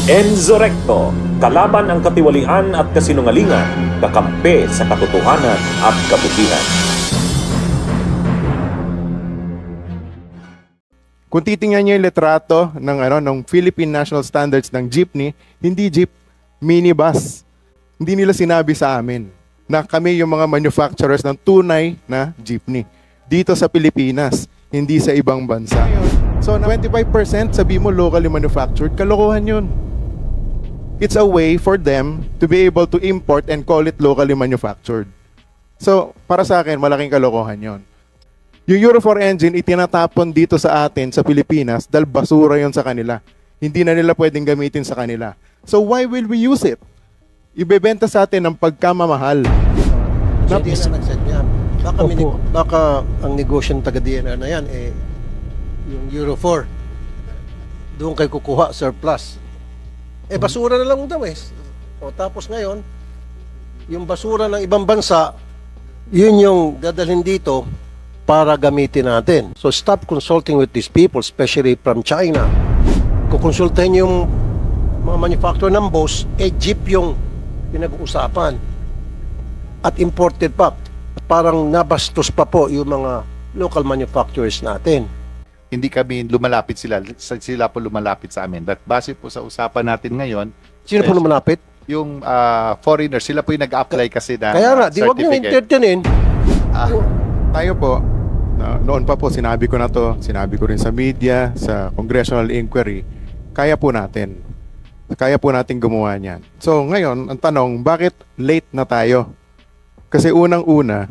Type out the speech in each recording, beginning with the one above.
Enzo Recto, kalaban ang katiwalian at kasinungalingan, kakampi sa katotohanan at kabutihan. Kung titingnan niyo yung litrato ng Philippine National Standards ng jeepney, hindi jeep, minibus. Hindi nila sinabi sa amin na kami yung mga manufacturers ng tunay na jeepney dito sa Pilipinas, hindi sa ibang bansa. So 25% sabi mo locally manufactured, kalokohan yun. It's a way for them to be able to import and call it locally manufactured. So para sa akin, malaking kalokohan yun. Yung Euro 4 engine, itinatapon dito sa atin, sa Pilipinas, dahil basura yon sa kanila. Hindi na nila pwedeng gamitin sa kanila. So why will we use it? Ibebenta sa atin ng pagkamamahal. Hindi na nag-set niya. Baka ang negosyo ng taga-DNR na yan, yung Euro 4, doon kay kukuha surplus. Basura na lang daw tapos ngayon, yung basura ng ibang bansa, yun yung dadalhin dito para gamitin natin. So stop consulting with these people, especially from China. Kukonsultahin yung mga manufacturer ng boss, jeep yung pinag-uusapan. At imported pa. Parang nabastos pa po yung mga local manufacturers natin. Hindi kami lumalapit sila po lumalapit sa amin. But base po sa usapan natin ngayon, Sino po lumalapit? yung foreigner, sila po yung nag-apply kasi na Kaya nga, di wag nyo entertainin. Tayo po, noon pa po sinabi ko na to, sinabi ko rin sa media, sa congressional inquiry, kaya po natin. Kaya po natin gumawa niyan. So ngayon, ang tanong, bakit late na tayo? Kasi unang-una,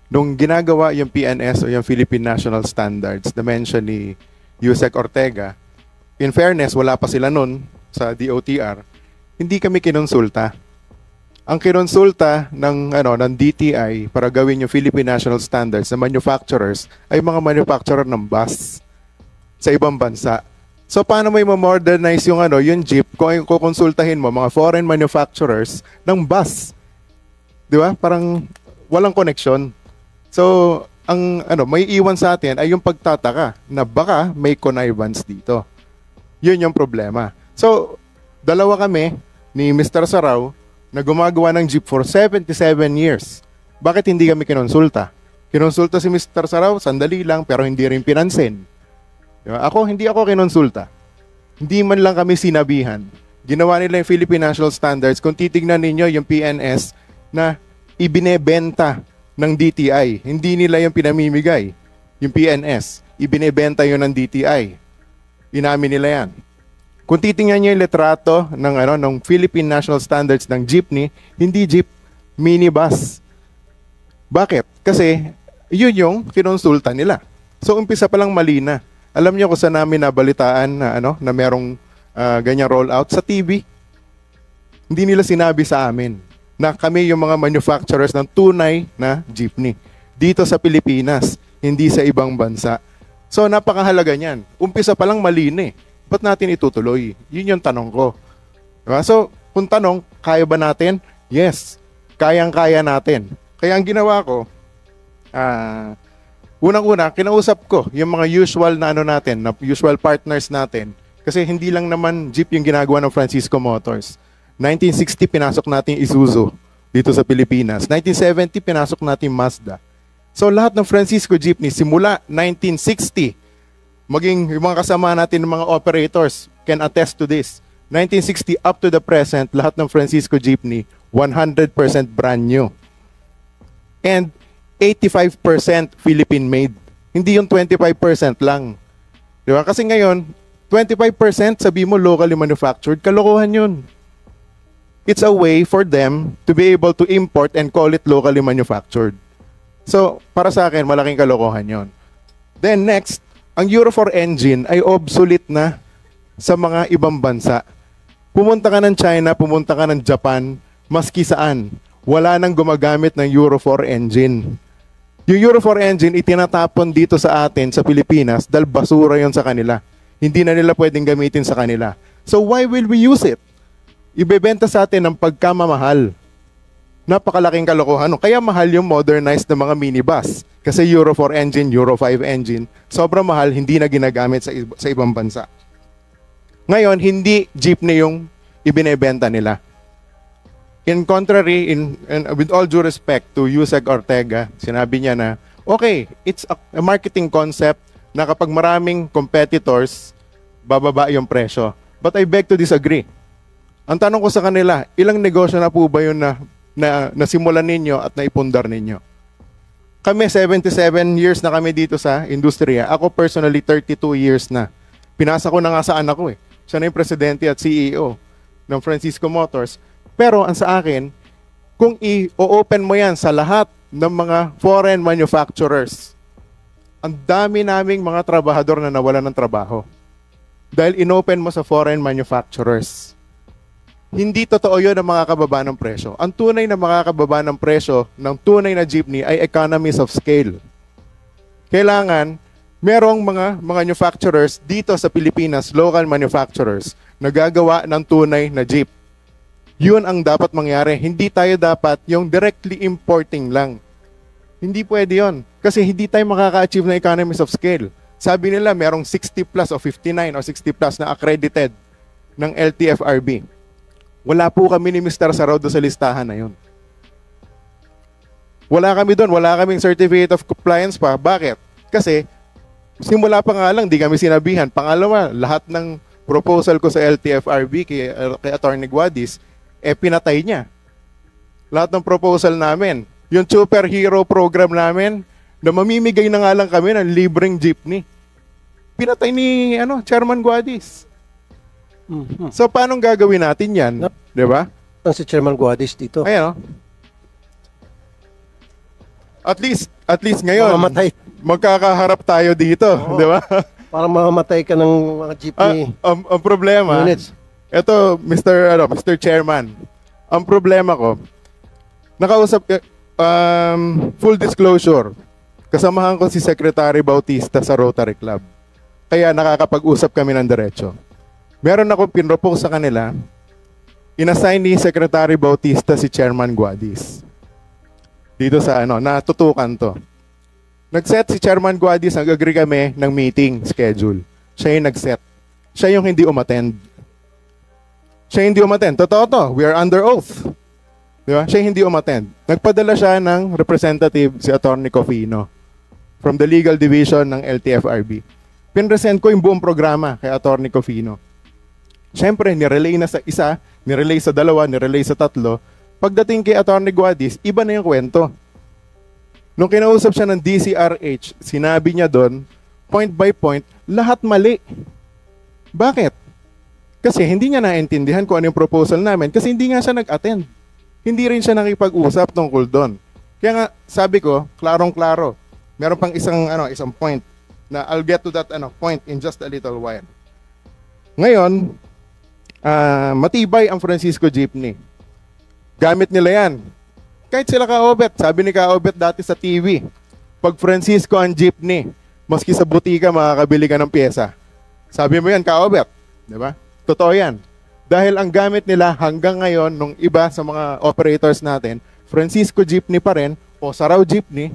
nung ginagawa yung PNS o yung Philippine National Standards na mention ni Yusek Ortega, in fairness, wala pa sila nun sa DOTR, hindi kami kinonsulta. Ang kinonsulta ng DTI para gawin yung Philippine National Standards sa manufacturers ay mga manufacturer ng bus sa ibang bansa. So paano mo i-modernize yung jeep kung kukonsultahin mo mga foreign manufacturers ng bus? 'Di ba? Parang walang connection. So ang may iwan sa atin ay yung pagtataka na baka may connivance dito. Yun yung problema. So dalawa kami ni Mr. Sarao na gumagawa ng jeep for 77 years. Bakit hindi kami kinonsulta? Kinonsulta si Mr. Sarao, sandali lang, pero hindi rin pinansin. Diba? Hindi ako kinonsulta. Hindi man lang kami sinabihan. Ginawa nila yung Philippine National Standards. Kung titignan ninyo yung PNS na ibinebenta ng DTI. Hindi nila yung pinamimigay. Yung PNS. Ibinebenta yun ng DTI. Inamin nila yan. Kung titingnan niyo yung litrato ng Philippine National Standards ng jeepney, hindi jeep, minibus. Bakit? Kasi yun yung kinonsulta nila. So umpisa pa lang mali na. Alam niyo kung saan namin nabalitaan na merong ganyang rollout sa TV. Hindi nila sinabi sa amin na kami yung mga manufacturers ng tunay na jeepney dito sa Pilipinas, hindi sa ibang bansa. So napakahalaga niyan. Umpisa pa lang mali na ba't natin itutuloy? Yun yung tanong ko. Diba? So, kung tanong, kaya ba natin? Yes. Kayang-kaya natin. Kaya ang ginawa ko, unang-una, kinausap ko yung mga usual na usual partners natin. Kasi hindi lang naman jeep yung ginagawa ng Francisco Motors. 1960, pinasok natin Isuzu dito sa Pilipinas. 1970, pinasok natin Mazda. So, lahat ng Francisco Jeepney, simula 1960, maging yung mga kasama natin ng mga operators can attest to this. 1960 up to the present, lahat ng Francisco Jeepney, 100% brand new. And 85% Philippine-made. Hindi yung 25% lang. Di ba? Kasi ngayon, 25% sabi mo locally manufactured, kalokohan yun. It's a way for them to be able to import and call it locally manufactured. So, para sa akin, malaking kalokohan yun. Then next, ang Euro 4 engine ay obsolete na sa mga ibang bansa. Pumunta ka ng China, pumunta ka ng Japan, maski saan, wala nang gumagamit ng Euro 4 engine. Yung Euro 4 engine, itinatapon dito sa atin, sa Pilipinas, dahil basura yon sa kanila. Hindi na nila pwedeng gamitin sa kanila. So why will we use it? Ibebenta sa atin ng pagkamamahal. Napakalaking kalokohan. Kaya mahal yung modernized na mga minibus. Kasi Euro 4 engine, Euro 5 engine, sobrang mahal, hindi na ginagamit sa ibang bansa. Ngayon, hindi jeepney yung ibinebenta nila. In contrary, and with all due respect to Yusek Ortega, sinabi niya na, okay, it's a marketing concept na kapag maraming competitors, bababa yung presyo. But I beg to disagree. Ang tanong ko sa kanila, ilang negosyo na po ba yun na nasimulan ninyo at naipundar ninyo? Kami, 77 years na kami dito sa industriya. Ako personally, 32 years na. Pinasa ko na nga sa anak ko eh. Siya na yung presidente at CEO ng Francisco Motors. Pero ang sa akin, kung i-open mo yan sa lahat ng mga foreign manufacturers, ang dami naming mga trabahador na nawalan ng trabaho. Dahil inopen mo sa foreign manufacturers. Hindi totoo yun ang makakababa ng presyo. Ang tunay na makakababa ng presyo ng tunay na jeepney ay economies of scale. Kailangan, merong mga manufacturers dito sa Pilipinas, local manufacturers, na gagawa ng tunay na jeep. Yun ang dapat mangyari. Hindi tayo dapat yung directly importing lang. Hindi pwede yun. Kasi hindi tayo makaka-achieve ng economies of scale. Sabi nila merong 60 plus o 59 o 60 plus na accredited ng LTFRB. Wala po kami ni Mr. Saraudo sa listahan na yun. Wala kami doon. Wala kaming certificate of compliance pa. Bakit? Kasi simula pa nga lang, di kami sinabihan. Pangalawa, lahat ng proposal ko sa LTFRB kay Attorney Guadis, pinatay niya. Lahat ng proposal namin. Yung superhero program namin, na mamimigay na nga lang kami ng libreng jeepney. Pinatay ni Chairman Guadis. So, paano gagawin natin yan? Di ba? Ang si Chairman Guadis dito. Ayan, At least ngayon, Mamamatay. magkakaharap tayo dito. Di ba? Para mamamatay ka ng mga jeepney Ang problema, units. ito, Mr. Chairman, ang problema ko, full disclosure, kasamahan ko si Secretary Bautista sa Rotary Club. Kaya nakakapag-usap kami ng diretso. Meron akong pinropose sa kanila, inassign ni Secretary Bautista si Chairman Guadis. Dito sa natutukan to. Nag-set si Chairman Guadis, nag-agree kami ng meeting schedule. Siya yung nag-set. Siya yung hindi umattend. Totoo to. We are under oath. Di ba? Siya yung hindi umattend. Nagpadala siya ng representative, si Attorney Cofino, from the legal division ng LTFRB. Pinresent ko yung buong programa kay Attorney Cofino. Siyempre, nirelay na sa isa, nirelay sa dalawa, nirelay sa tatlo. Pagdating kay Attorney Guadis, iba na yung kwento. Nung kinausap siya ng DCRH, sinabi niya doon, point by point, lahat mali. Bakit? Kasi hindi niya naintindihan kung ano yung proposal namin kasi hindi nga siya nag-attend. Hindi rin siya nakipag-usap tungkol doon. Kaya nga, sabi ko, klarong-klaro. Meron pang isang point na I'll get to that point in just a little while. Ngayon, matibay ang Francisco Jeepney. Gamit nila yan. Kahit sila Kaobet, sabi ni Kaobet dati sa TV, pag Francisco ang jeepney, maski sa butika makakabili ka ng pyesa. Sabi mo yan, Kaobet. Diba? Totoo yan. Dahil ang gamit nila hanggang ngayon, nung iba sa mga operators natin, Francisco jeepney pa rin, o Sarao jeepney,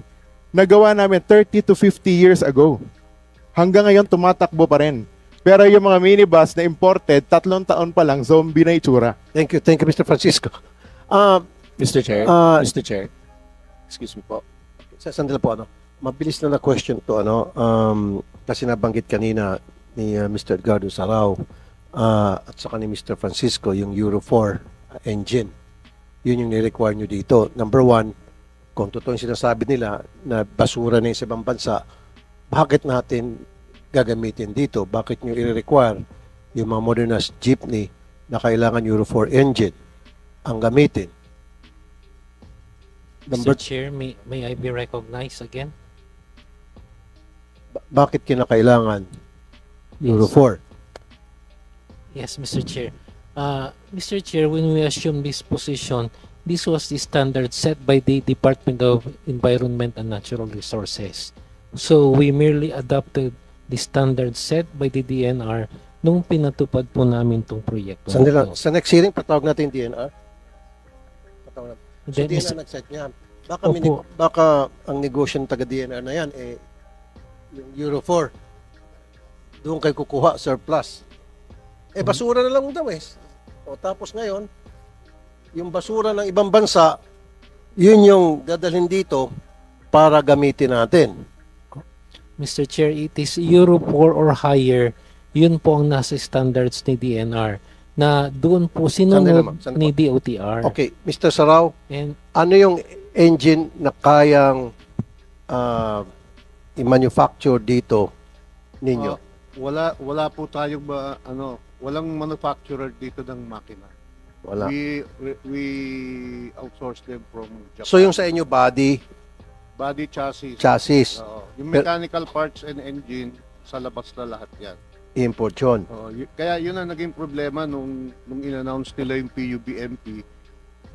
nagawa namin 30 to 50 years ago. Hanggang ngayon, tumatakbo pa rin. Pero yung mga minibus na imported, 3 taon pa lang, zombie na itsura. Thank you, Mr. Francisco. Mr. Chair, excuse me po. Sandali po, mabilis na question to, kasi nabanggit kanina ni Mr. Edgardo Sarao at saka ni Mr. Francisco, yung Euro 4 engine. Yun yung ni-require nyo dito. Number one, kung totoo yung sinasabi nila na basura na yung sa ibang bansa, bakit natin gagamitin dito? Bakit nyo i-require yung mga modernized jeepney na kailangan Euro 4 engine ang gamitin? Mr. Chair, may I be recognized again? Bakit kinakailangan Euro 4? Yes, Mr. Chair. Mr. Chair, when we assume this position, this was the standard set by the Department of Environment and Natural Resources. So, we merely adopted the standard set by the DNR nung pinatupad po namin itong proyekto. Sandali lang. Sa next hearing, patawag natin yung DNR. Patawag natin. So, Then, DNR nag-set niya. Opo. Baka ang negosyo ng taga-DNR na yan, yung Euro 4, doon kayo kukuha surplus. Basura na lang daw eh. O tapos ngayon, yung basura ng ibang bansa, yun yung dadalhin dito para gamitin natin. Mr. Chair, it is Euro 4 or higher. Yun po ang nasa standards ni DNR na doon po sinunod Sandali ni po. DOTR. Okay, Mr. Sarao, And ano yung engine na kayang i-manufacture dito ninyo? Wala po tayong walang manufacturer dito ng makina. Wala. We outsource them from Japan. So yung sa inyo body Body chassis. chassis, Oo. Yung mechanical parts and engine, sa labas na lahat yan. import yun. Kaya yun ang naging problema nung in-announce nila yung PUBMP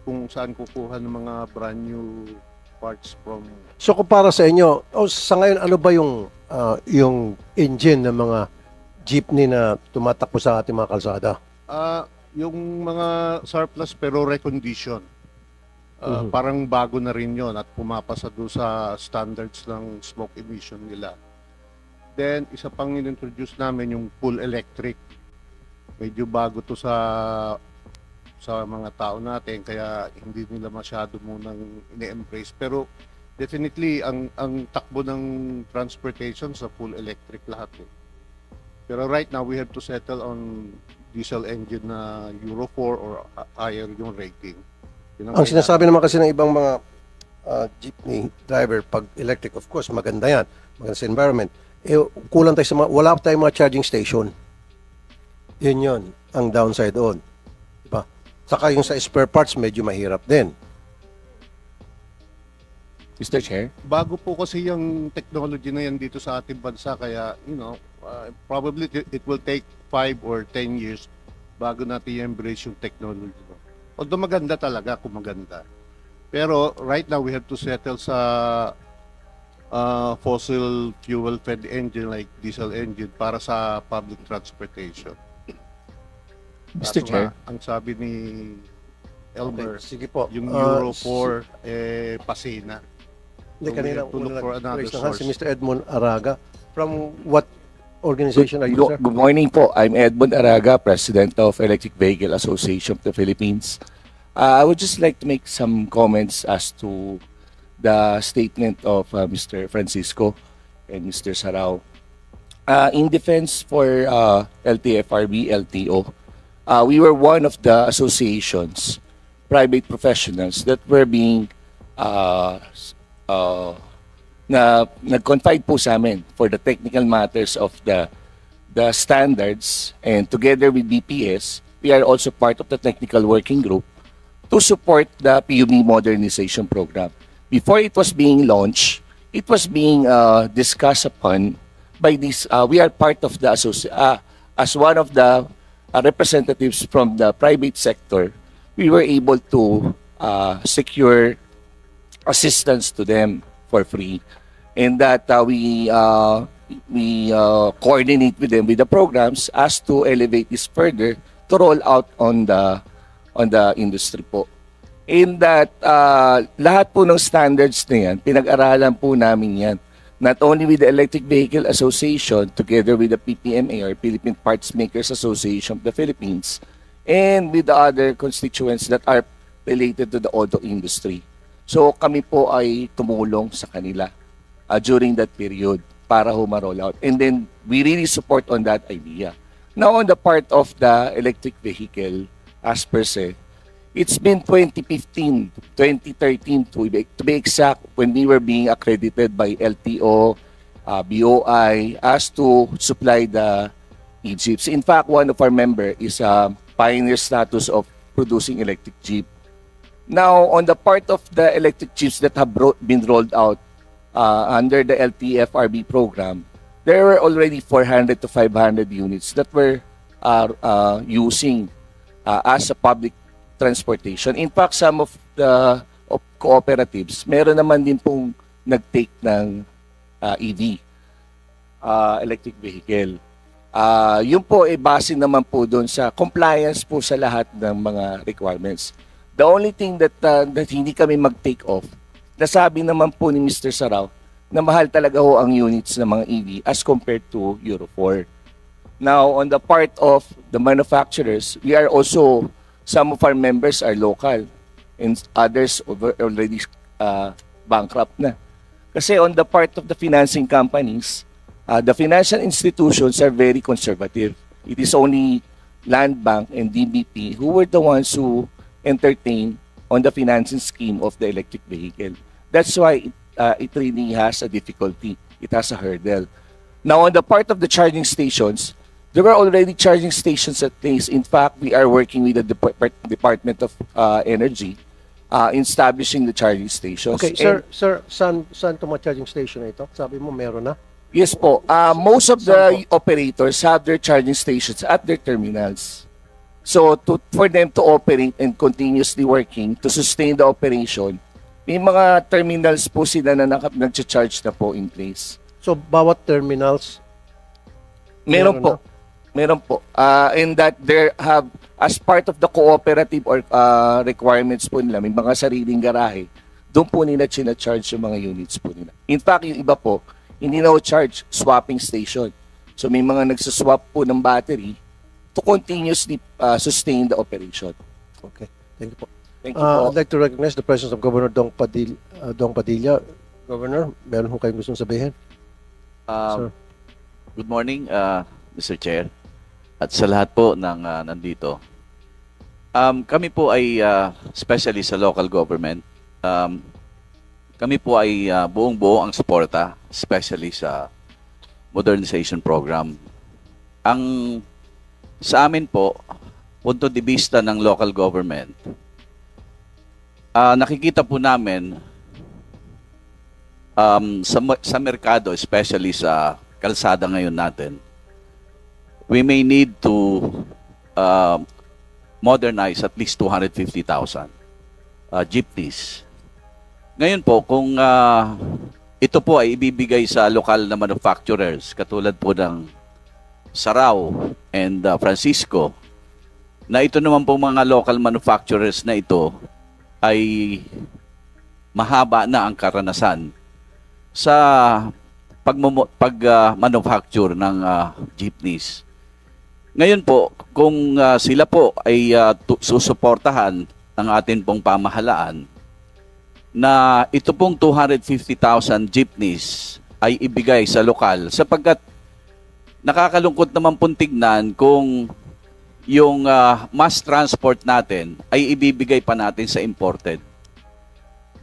kung saan kukuha ng mga brand new parts from... So kung para sa inyo, sa ngayon ano ba yung engine ng mga jeepney na tumatakbo sa ating mga kalsada? Yung mga surplus pero recondition. Parang bago na rin yon at pumapasa doon sa standards ng smoke emission nila. Then, isa pang in-introduce namin yung full electric. Medyo bago to sa mga tao natin, kaya hindi nila masyado munang ine-embrace. Pero definitely, ang takbo ng transportation sa full electric lahat. Pero right now, we have to settle on diesel engine na Euro 4 or higher yung rating. Ang sinasabi naman kasi ng ibang mga jeepney driver, pag electric, of course, maganda yan. Maganda sa environment. Kulang tayo sa wala tayong mga charging station. Yun, ang downside doon. Diba? Saka yung sa spare parts, medyo mahirap din. Mr. Chair? Bago po kasi yung technology na yan dito sa ating bansa, kaya, probably it will take 5 or 10 years bago natin i-embrace yung technology. Although maganda talaga kung maganda. Pero right now we have to settle sa fossil fuel fed engine like diesel engine para sa public transportation. Mr. Chair? Ang sabi ni Elmer, Okay, sige po. yung Euro 4 pasina. Hindi, So we kanina have to look for another raise ng hand si source. Mr. Edmond Araga. From what organization are you, sir? Good morning po. I'm Edmund Araga, President of Electric Vehicle Association of the Philippines. I would just like to make some comments as to the statement of Mr. Francisco and Mr. Sarao. In defense for LTFRB, LTO, we were one of the associations, private professionals that were being nag-confide po sa amin for the technical matters of the standards, and together with BPS, we are also part of the technical working group to support the PUB modernization program. Before it was being launched, it was being discussed upon by this. We are part of the as one of the representatives from the private sector. We were able to secure assistance to them for free, and that we coordinate with them with the programs as to elevate this further to roll out on the industry po. In that lahat po ng standards na yan, pinag-aralan po namin yan. Not only with the Electric Vehicle Association, together with the PPMA or Philippine Parts Makers Association of the Philippines, and with the other constituents that are related to the auto industry. So kami po ay tumulong sa kanila during that period para ma-roll out. And then we really support on that idea. Now on the part of the electric vehicle, as per se, it's been 2015, 2013 to be exact, when we were being accredited by LTO, BOI, as to supply the e-jeeps. In fact, one of our members is a pioneer status of producing electric jeep. Now, on the part of the electric jeeps that have been rolled out under the LTFRB program, there were already 400 to 500 units that were using as a public transportation. In fact, some of the cooperatives, meron naman din pong nag-take ng EV, electric vehicle. Yun po ay base naman po doon sa compliance po sa lahat ng mga requirements. The only thing that hindi kami mag-take off, nasabi naman po ni Mr. Sarao na mahal talaga ho ang units ng mga EV as compared to Euro 4. Now, on the part of the manufacturers, we are also, some of our members are local and others already bankrupt na. Kasi on the part of the financing companies, the financial institutions are very conservative. It is only Land Bank and DBP who were the ones who entertain on the financing scheme of the electric vehicle. That's why it really has a difficulty. It has a hurdle. Now, on the part of the charging stations, there were already charging stations at place. In fact, we are working with the Department of Energy in establishing the charging stations. Okay, sir, saan itong mga charging station na ito? Sabi mo meron na? Yes po. Most of the operators have their charging stations at their terminals. So, for them to operate and continuously working to sustain the operation, may mga terminals po sila na nag-charge na po in place. So, bawat terminals? Meron po. Meron po. And that there have, as part of the cooperative or requirements po nila, may mga sariling garahe, doon po nila charge yung mga units po nila. In fact, yung iba po, hindi na charge swapping station. So may mga nagsaswap po ng battery to continuously sustain the operation. Okay. Thank you po. Thank you po. I'd like to recognize the presence of Governor Dong Padilla. Governor, meron ho kayong gustong sabihin? Sir. Good morning, Mr. Chair. At sa lahat po ng nandito. Kami po ay especially sa local government. Kami po ay buong-buo ang suporta, especially sa modernization program. Ang sa amin po, punto de vista ng local government, nakikita po namin sa merkado, especially sa kalsada ngayon natin, we may need to modernize at least 250,000 jeepneys. Ngayon po, kung ito po ay ibibigay sa lokal na manufacturers, katulad po ng Sarao and Francisco, na ito naman po mga local manufacturers na ito ay mahaba na ang karanasan sa pag-manufacture ng jeepneys. Ngayon po, kung sila po ay susuportahan ng atin pong pamahalaan, na ito pong 250,000 jeepneys ay ibigay sa lokal, sapagkat nakakalungkot naman pong tignan kung yung mass transport natin ay ibibigay pa natin sa imported.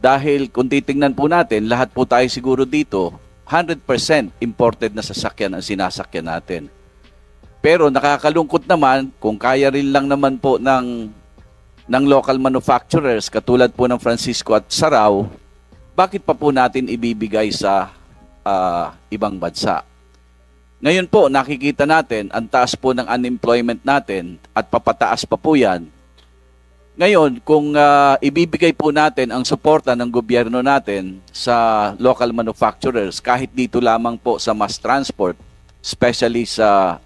Dahil kung titingnan po natin, lahat po tayo siguro dito, 100% imported na sasakyan ang sinasakyan natin. Pero nakakalungkot naman, kung kaya rin lang naman po ng local manufacturers, katulad po ng Francisco at Sarao, bakit pa po natin ibibigay sa ibang bansa? Ngayon po, nakikita natin, ang taas po ng unemployment natin at papataas pa po yan. Ngayon, kung ibibigay po natin ang suporta ng gobyerno natin sa local manufacturers, kahit dito lamang po sa mass transport, especially sa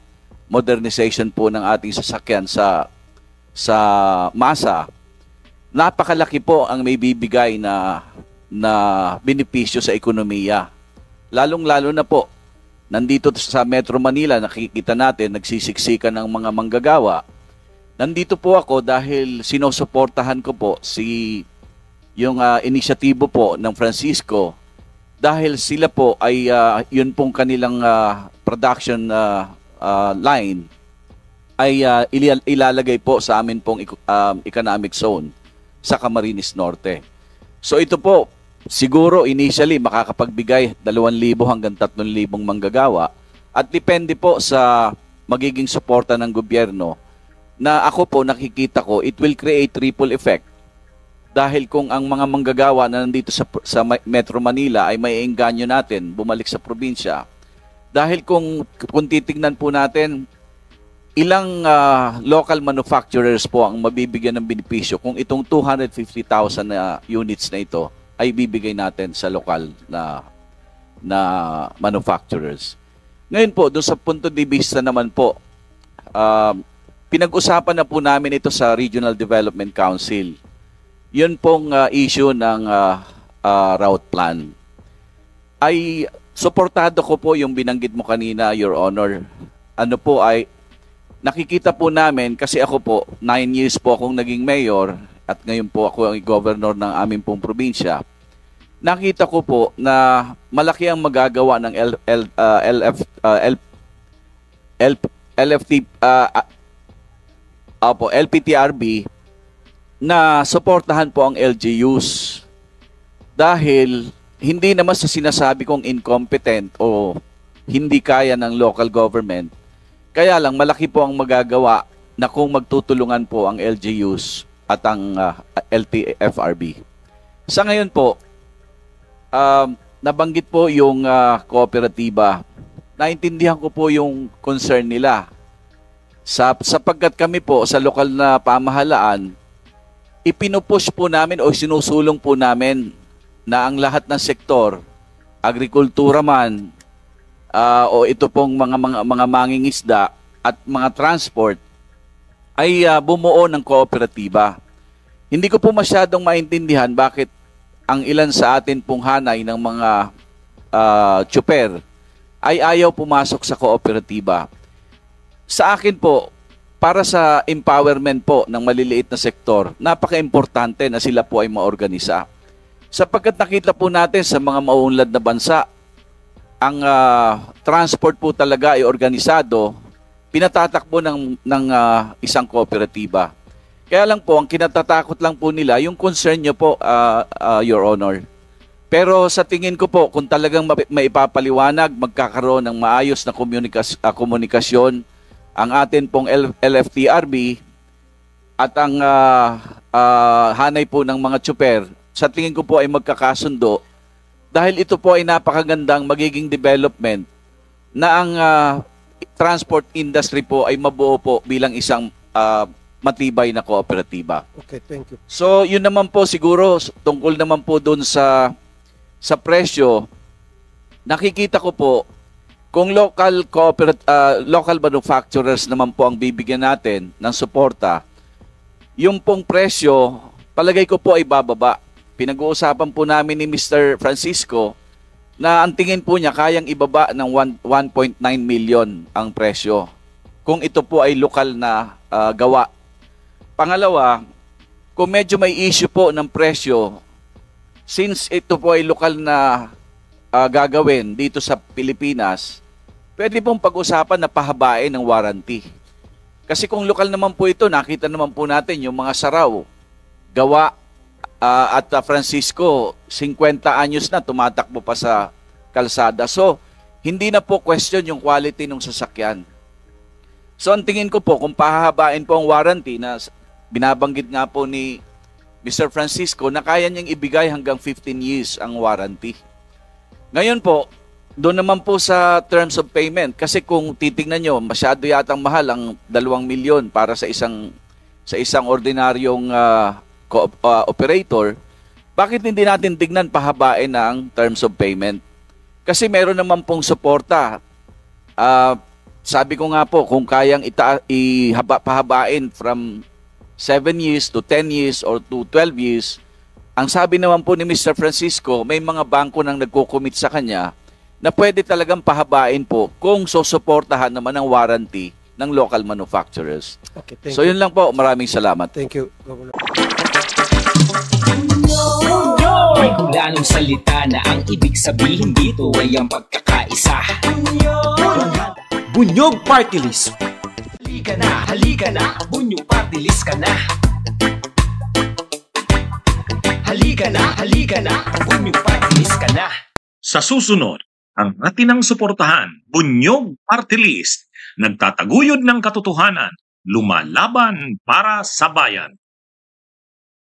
modernization po ng ating sasakyan sa masa, napakalaki po ang may bibigay na benepisyo sa ekonomiya. Lalong-lalo na po, nandito sa Metro Manila, nakikita natin, nagsisiksikan ng mga manggagawa. Nandito po ako dahil sinusuportahan ko po yung inisyatibo po ng Francisco, dahil sila po ay yun pong kanilang production line ay ilalagay po sa amin pong economic zone sa Camarines Norte. So ito po, siguro initially makakapagbigay 2,000 hanggang 3,000 manggagawa, at depende po sa magiging suporta ng gobyerno, na ako po nakikita ko it will create triple effect. Dahil kung ang mga manggagawa na nandito sa Metro Manila ay may engganyo natin bumalik sa probinsya, dahil kung titignan po natin, ilang local manufacturers po ang mabibigyan ng benepisyo kung itong 250,000 na units na ito ay bibigay natin sa lokal na manufacturers. Ngayon po, doon sa punto de vista naman po, pinag-usapan na po namin ito sa Regional Development Council. Yun pong issue ng route plan. Ay suportado ko po yung binanggit mo kanina, Your Honor. ano po ay nakikita po namin, kasi ako po 9 years po akong naging mayor at ngayon po ako ang governor ng aming pong probinsya. Nakita ko po na malaki ang magagawa ng LPTRB na suportahan po ang LGUs. Dahil hindi naman sa sinasabi kong incompetent o hindi kaya ng local government, kaya lang malaki po ang magagawa na kung magtutulungan po ang LGUs at ang LTFRB. Sa ngayon po, nabanggit po yung kooperatiba. Naintindihan ko po yung concern nila. Sapagkat kami po sa lokal na pamahalaan, ipinupush po namin o sinusulong po namin na ang lahat ng sektor, agrikultura man, o ito pong mga mangingisda at mga transport, ay bumuo ng kooperatiba. Hindi ko po masyadong maintindihan bakit ang ilan sa atin pong hanay ng mga tsuper ay ayaw pumasok sa kooperatiba. Sa akin po, para sa empowerment po ng maliliit na sektor, napaka-importante na sila po ay maorganisa. Sapagkat nakita po natin sa mga mauunlad na bansa, ang transport po talaga ay organisado, pinatatakbo ng isang kooperatiba. Kaya lang po, ang kinatatakot lang po nila, yung concern nyo po, Your Honor. Pero sa tingin ko po, kung talagang maipapaliwanag, magkakaroon ng maayos na komunikasyon, ang atin pong LFTRB at ang hanay po ng mga tsuper, sa tingin ko po ay magkakasundo dahil ito po ay napakagandang magiging development na ang transport industry po ay mabuo po bilang isang matibay na kooperatiba. Okay, thank you. So, yun naman po siguro tungkol naman po doon sa presyo. Nakikita ko po kung local manufacturers naman po ang bibigyan natin ng suporta, yung pong presyo, palagay ko po ay bababa. Pinag-uusapan po namin ni Mr. Francisco na ang tingin po niya kayang ibaba ng 1.9 million ang presyo kung ito po ay lokal na gawa. Pangalawa, kung medyo may issue po ng presyo, since ito po ay lokal na gagawin dito sa Pilipinas, pwede pong pag-usapan na pahabain ng warranty. Kasi kung lokal naman po ito, nakita naman po natin yung mga saraw, gawa at Francisco, 50 anyos na tumatakbo pa sa kalsada. So, hindi na po question yung quality ng sasakyan. So, ang tingin ko po, kung pahahabain po ang warranty na binabanggit nga po ni Mr. Francisco na kaya niyang ibigay hanggang 15 years ang warranty. Ngayon po, doon naman po sa terms of payment, kasi kung titingnan nyo, masyado yatang mahal ang 2 milyon para sa isang ordinaryong operator, bakit hindi natin tignan pahabain ang terms of payment? Kasi meron naman pong suporta. Sabi ko nga po, kung kayang pahabain from 7 years to 10 years or to 12 years, ang sabi naman po ni Mr. Francisco, may mga bangko nang nagko-commit sa kanya na pwede talagang pahabain po kung susuportahan naman ang warranty ng local manufacturers. Okay, thank So you. yun lang po, maraming salamat. Thank you, Governor. May hulanong salita na ang ibig sabihin dito ay ang pagkakaisa. Bunyog Party List. Halika na, Bunyog Party List ka na. Halika na, Bunyog Party List ka na. Sa susunod, ang atinang suportahan, Bunyog Party List, nagtataguyod ng katotohanan, lumalaban para sa bayan.